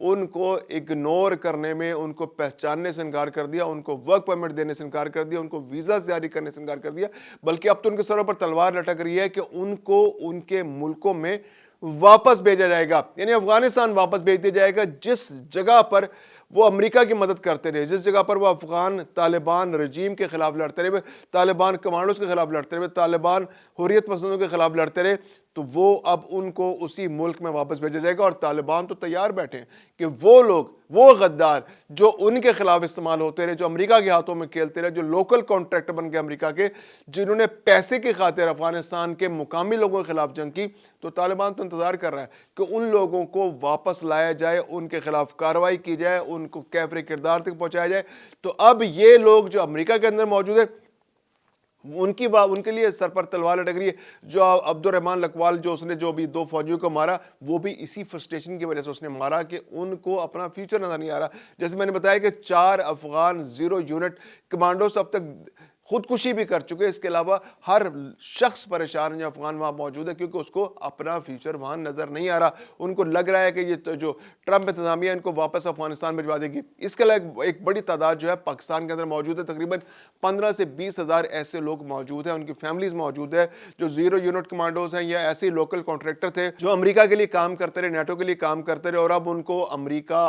ان کو اگنور کرنے میں، ان کو پہچاننے سے انکار کر دیا، ان کو ورک پرمٹ دینے سے انکار کر دیا، ان کو ویزا جاری کرنے سے انکار کر دیا، بلکہ اب تو ان کے سروں پر تلوار لٹک رہی ہے کہ ان کو ان کے ملکوں میں واپس بھیجا جائے گا، یعنی افغانستان واپس بھیج دیا جائے گا جس جگہ پر وہ امریکہ کی مدد کرتے رہے، جس جگہ پر وہ افغان طالبان رجیم کے خلاف لڑتے رہے، طالبان کمانڈوز کے خلاف لڑتے رہے، طالبان حریت پسندوں کے خلاف لڑتے رہے، تو وہ اب ان کو اسی ملک میں واپس بھیجا جائے گا۔ اور طالبان تو تیار بیٹھے ہیں کہ وہ لوگ، وہ غدار جو ان کے خلاف استعمال ہوتے رہے، جو امریکہ کے ہاتھوں میں کھیلتے رہے، جو لوکل کانٹریکٹ بن کے امریکہ کے، جنہوں نے پیسے کی خاطر افغانستان کے مقامی لوگوں کے خلاف جنگ کی، تو طالبان تو انتظار کر رہا ہے کہ ان لوگوں کو واپس لایا جائے، ان کے خلاف کارروائی کی جائے، ان کو کیفر کردار تک پہنچایا جائے۔ تو اب یہ لوگ جو امریکہ کے اندر موجود ہیں، ان کے لیے سر پر تلوار لٹک رہی ہے۔ جو عبد الرحمان لکوال جو اس نے جو بھی 2 فوجیوں کو مارا، وہ بھی اسی فرسٹریشن کی وجہ سے اس نے مارا کہ ان کو اپنا فیوچر نظر نہیں آ رہا۔ جیسے میں نے بتایا کہ 4 افغان 0 یونٹ کمانڈوز اب تک خودکشی بھی کر چکے، اس کے علاوہ ہر شخص پریشان ہے جو افغان وہاں موجود ہے، کیونکہ اس کو اپنا فیوچر وہاں نظر نہیں آ رہا۔ ان کو لگ رہا ہے کہ یہ جو ٹرمپ انتظامیہ ان کو واپس افغانستان بھجوا دے گی۔ اس کے علاوہ ایک بڑی تعداد جو ہے پاکستان کے اندر موجود ہے، تقریباً 15 سے 20 ہزار ایسے لوگ موجود ہیں، ان کی فیملیز موجود ہے جو 0 یونٹ کمانڈوز ہیں یا ایسے لوکل کانٹریکٹر تھے جو امریکہ کے لیے کام کرتے رہے، نیٹو کے لیے کام کرتے رہے، اور اب ان کو امریکہ،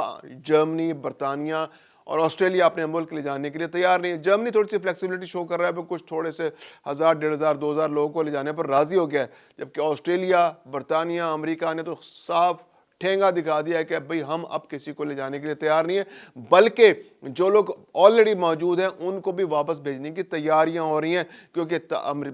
جرمنی، برطانیہ اور آسٹریلیا اپنے ملک لے جانے کے لیے تیار نہیں ہے۔ جرمنی تھوڑی سی فلیکسیبلٹی شو کر رہا ہے، کچھ تھوڑے سے 1000، 1500، 2000 لوگوں کو لے جانے پر راضی ہو گیا ہے، جبکہ آسٹریلیا، برطانیہ، امریکہ نے تو صاف ٹھینگا دکھا دیا ہے کہ بھئی ہم اب کسی کو لے جانے کے لیے تیار نہیں ہیں، بلکہ جو لوگ آلریڈی موجود ہیں ان کو بھی واپس بھیجنے کی تیاریاں ہو رہی ہیں، کیونکہ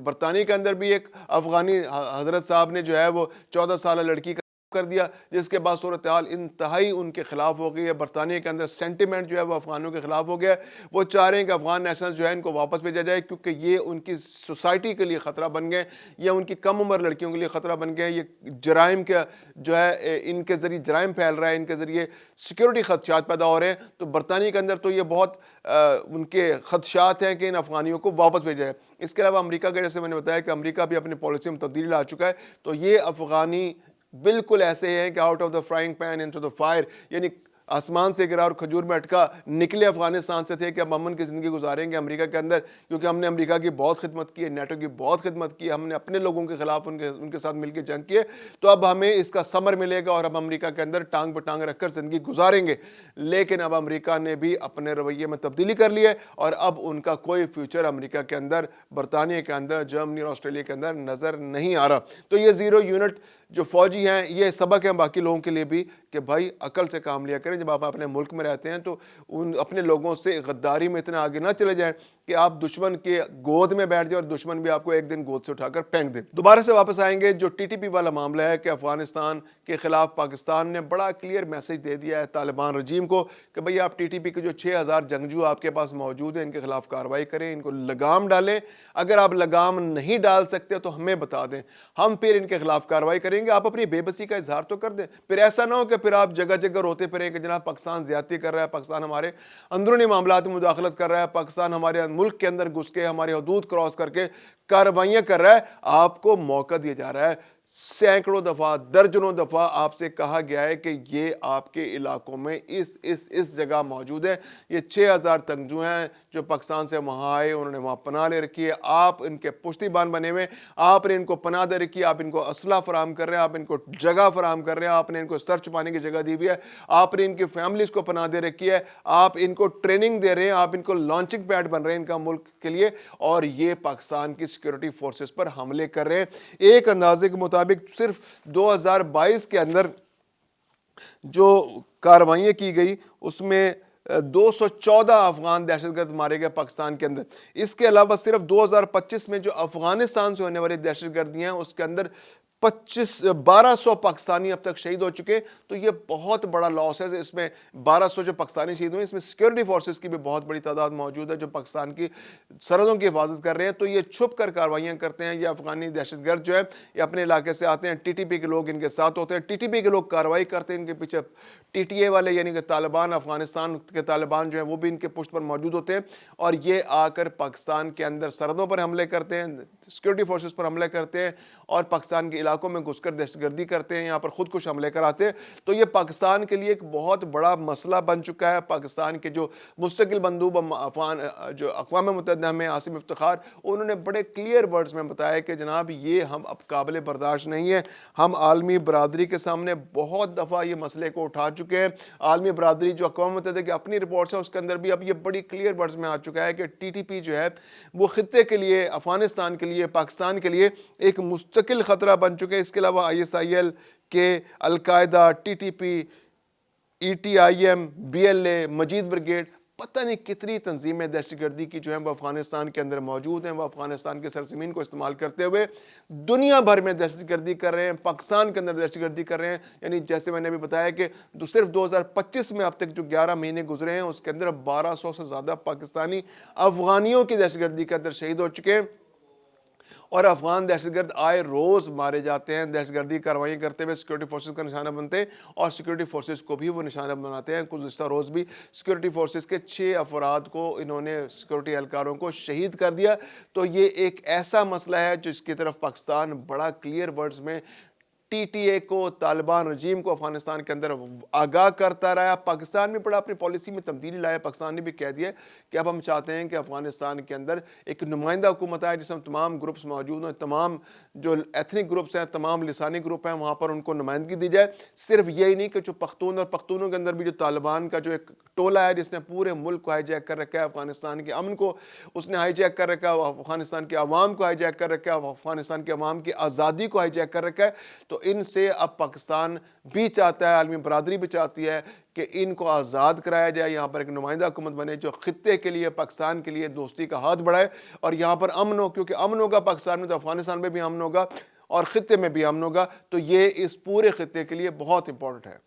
برطانیہ کے اندر بھی ایک افغانی حضرت صاحب نے جو ہے وہ 14 سالہ لڑکی کر دیا، جس کے بعد صورتحال انتہائی ان کے خلاف ہو گئی ہے۔ برطانیہ کے اندر سینٹیمنٹ جو ہے وہ افغانوں کے خلاف ہو گیا ہے، وہ چاہ رہے ہیں کہ افغان نیشنلز جو ہے ان کو واپس بھیجا جائے، کیونکہ یہ ان کی سوسائٹی کے لیے خطرہ بن گئے، یا ان کی کم عمر لڑکیوں کے لیے خطرہ بن گئے۔ یہ جرائم کا جو ہے ان کے ذریعے جرائم پھیل رہا ہے، ان کے ذریعے سیکیورٹی خدشات پیدا ہو رہے ہیں، تو برطانیہ کے اندر تو یہ بہت ان کے خدشات ہیں کہ ان افغانیوں کو واپس بھیجا جائے۔ اس کے علاوہ امریکہ کا، جیسے میں نے بتایا کہ امریکہ بھی اپنی پالیسی میں تبدیلی لا چکا ہے، تو یہ افغانی بالکل ایسے ہیں کہ out of the frying pan into the fire, یعنی آسمان سے گرا اور کھجور میں اٹکا، نکلے افغانستان سے تھے کہ اب امن کی زندگی گزاریں گے امریکہ کے اندر، کیونکہ ہم نے امریکہ کی بہت خدمت کی ہے، نیٹو کی بہت خدمت کی ہے، ہم نے اپنے لوگوں کے خلاف ان کے ساتھ مل کے جنگ کی ہے، تو اب ہمیں اس کا ثمر ملے گا اور اب امریکہ کے اندر ٹانگ پہ ٹانگ رکھ کر زندگی گزاریں گے۔ لیکن اب امریکہ نے بھی اپنے رویے میں تبدیلی کر لی ہے، اور اب ان کا کوئی فیوچر امریکہ کے اندر، برطانیہ کے اندر، جرمنی اور آسٹریلیا کے اندر نظر نہیں آ رہا۔ تو یہ 0 یونٹ جو فوجی ہیں، یہ سبق ہے باقی لوگوں کے لیے بھی کہ بھائی عقل سے کام لیا کریں، جب آپ اپنے ملک میں رہتے ہیں تو ان اپنے لوگوں سے غداری میں اتنا آگے نہ چلے جائیں کہ آپ دشمن کے گود میں بیٹھ جائیں اور دشمن بھی آپ کو ایک دن گود سے اٹھا کر پھینک دے۔ دوبارہ سے واپس آئیں گے، جو TTP والا معاملہ ہے کہ افغانستان کے خلاف پاکستان نے بڑا کلیئر میسج دے دیا ہے طالبان رجیم کو کہ بھئی آپ TTP کے جو 6000 جنگجو آپ کے پاس موجود ہیں، ان کے خلاف کارروائی کریں، ان کو لگام ڈالیں، اگر آپ لگام نہیں ڈال سکتے تو ہمیں بتا دیں، ہم پھر ان کے خلاف کارروائی کریں گے۔ آپ اپنی بے بسی کا اظہار تو کر دیں، پھر ایسا نہ ہو کہ پھر آپ جگہ جگہ روتے پھریں کہ جناب پاکستان زیادتی کر رہا ہے، پاکستان ہمارے اندرونی معاملات میں مداخلت کر رہا ہے، پاکستان ہمارے ملک کے اندر گھس کے ہماری حدود کراس کر کے کارروائیاں کر رہا ہے۔ آپ کو موقع دیا جا رہا ہے، سینکڑوں دفعہ، درجنوں دفعہ آپ سے کہا گیا ہے کہ یہ آپ کے علاقوں میں اس جگہ موجود ہے، یہ 6000 تنگجو ہیں جو پاکستان سے وہاں آئے، انہوں نے وہاں پناہ لے رکھی ہے، آپ ان کے پشتی بان بنے ہوئے، آپ نے ان کو پناہ دے رکھی ہے، آپ ان کو اسلحہ فراہم کر رہے ہیں، آپ ان کو جگہ فراہم کر رہے ہیں، آپ نے ان کو سر چھپانے کی جگہ دی ہوئی ہے، آپ نے ان کی فیملیز کو پناہ دے رکھی ہے، آپ ان کو ٹریننگ دے رہے ہیں، آپ ان کو لانچنگ پیڈ بن رہے ہیں ان کا ملک کے لیے، اور یہ پاکستان کی سیکیورٹی فورسز پر حملے کر رہے ہیں۔ ایک اندازے کے مطابق صرف 2022 کے اندر جو کارروائیاں کی گئی اس میں 214 افغان دہشت گرد مارے گئے پاکستان کے اندر۔ اس کے علاوہ صرف 2025 میں جو افغانستان سے ہونے والی دہشت گردیاں ہیں اس کے اندر 1200 پاکستانی اب تک شہید ہو چکے، تو یہ بہت بڑا لاس ہے۔ اس میں 1200 جو پاکستانی شہید ہوئے، اس میں سیکیورٹی فورسز کی بھی بہت بڑی تعداد موجود ہے جو پاکستان کی سرحدوں کی حفاظت کر رہے ہیں، تو یہ چھپ کر کارروائیاں کرتے ہیں۔ یہ افغانی دہشت گرد جو ہے یہ اپنے علاقے سے آتے ہیں، TTP کے لوگ ان کے ساتھ ہوتے ہیں، TTP کے لوگ کارروائی کرتے ہیں، ان کے پیچھے TTA والے یعنی کہ طالبان، افغانستان کے طالبان جو ہیں وہ بھی ان کے پشت پر موجود ہوتے ہیں، اور یہ آ کر پاکستان کے اندر سرحدوں پر حملے کرتے ہیں، سیکیورٹی فورسز پر حملے کرتے ہیں، اور پاکستان کے علاقوں میں گھس کر دہشت گردی کرتے ہیں، یہاں پر خود کش حملے کراتے ہیں، تو یہ پاکستان کے لیے ایک بہت بڑا مسئلہ بن چکا ہے۔ پاکستان کے جو مستقل مندوب جو اقوام متحدہ میں عاصم افتخار، انہوں نے بڑے کلیئر ورڈز میں بتایا کہ جناب یہ ہم اب قابل برداشت نہیں ہے۔ ہم عالمی برادری کے سامنے بہت دفعہ یہ مسئلے کو اٹھا چکے ہیں۔ عالمی برادری جو اقوام متحدہ کی اپنی رپورٹس ہے اس کے اندر بھی اب یہ بڑی کلیئر ورڈز میں آ چکا ہے کہ ٹی ٹی پی جو ہے وہ خطے کے لیے، افغانستان کے لیے، پاکستان کے لیے ایک مستقل خطرہ بن چکے ہیں۔ اس کے علاوہ I S I L K, القاعدہ، T T P, E T I M, B L A, Majeed brigade, پتہ نہیں کتنی تنظیمیں دہشت گردی کی جو ہیں وہ افغانستان کے اندر موجود ہیں۔ وہ افغانستان کے سرزمین کو استعمال کرتے ہوئے دنیا بھر میں دہشت گردی کر رہے ہیں، پاکستان کے اندر دہشت گردی کر رہے ہیں۔ یعنی جیسے میں نے بھی بتایا کہ صرف 2025 میں اب تک جو 11 مہینے گزرے ہیں اس کے اندر 1200 سے زیادہ پاکستانی افغانیوں کی دہشت گردی کے اندر شہید ہو چکے ہیں، اور افغان دہشت گرد آئے روز مارے جاتے ہیں۔ دہشت گردی کارروائیاں کرتے ہوئے سیکورٹی فورسز کا نشانہ بنتے ہیں اور سیکورٹی فورسز کو بھی وہ نشانہ بناتے ہیں۔ گزشتہ روز بھی سیکورٹی فورسز کے 6 افراد کو انہوں نے، سیکورٹی اہلکاروں کو شہید کر دیا۔ تو یہ ایک ایسا مسئلہ ہے جس کی طرف پاکستان بڑا کلیئر ورڈز میں ٹی ٹی اے کو، طالبان رجیم کو افغانستان کے اندر آگاہ کرتا رہا۔ پاکستان میں بڑا اپنی پالیسی میں تبدیلی لایا۔ پاکستان نے بھی کہہ دیا کہ اب ہم چاہتے ہیں کہ افغانستان کے اندر ایک نمائندہ حکومت آئے جس میں تمام گروپس موجود ہیں، تمام جو ایتھنک گروپس ہیں، تمام لسانی گروپ ہیں، وہاں پر ان کو نمائندگی دی جائے۔ صرف یہی نہیں کہ جو پختون اور پختونوں کے اندر بھی جو طالبان کا جو ایک ٹولہ ہے جس نے پورے ملک کو ہائی جیک کر رکھا ہے، افغانستان کے امن کو اس نے ہائی جیک کر رکھا ہے، افغانستان کے عوام کو ہائی جیک کر رکھا ہے، افغانستان کے عوام کی آزادی کو ہائی جیک کر رکھا ہے، تو ان سے اب پاکستان بھی چاہتا ہے، عالمی برادری بھی چاہتی ہے کہ ان کو آزاد کرایا جائے، یہاں پر ایک نمائندہ حکومت بنے جو خطے کے لیے، پاکستان کے لیے دوستی کا ہاتھ بڑھائے اور یہاں پر امن ہو، کیونکہ امن ہوگا پاکستان میں تو افغانستان میں بھی امن ہوگا اور خطے میں بھی امن ہوگا۔ تو یہ اس پورے خطے کے لیے بہت امپورٹنٹ ہے۔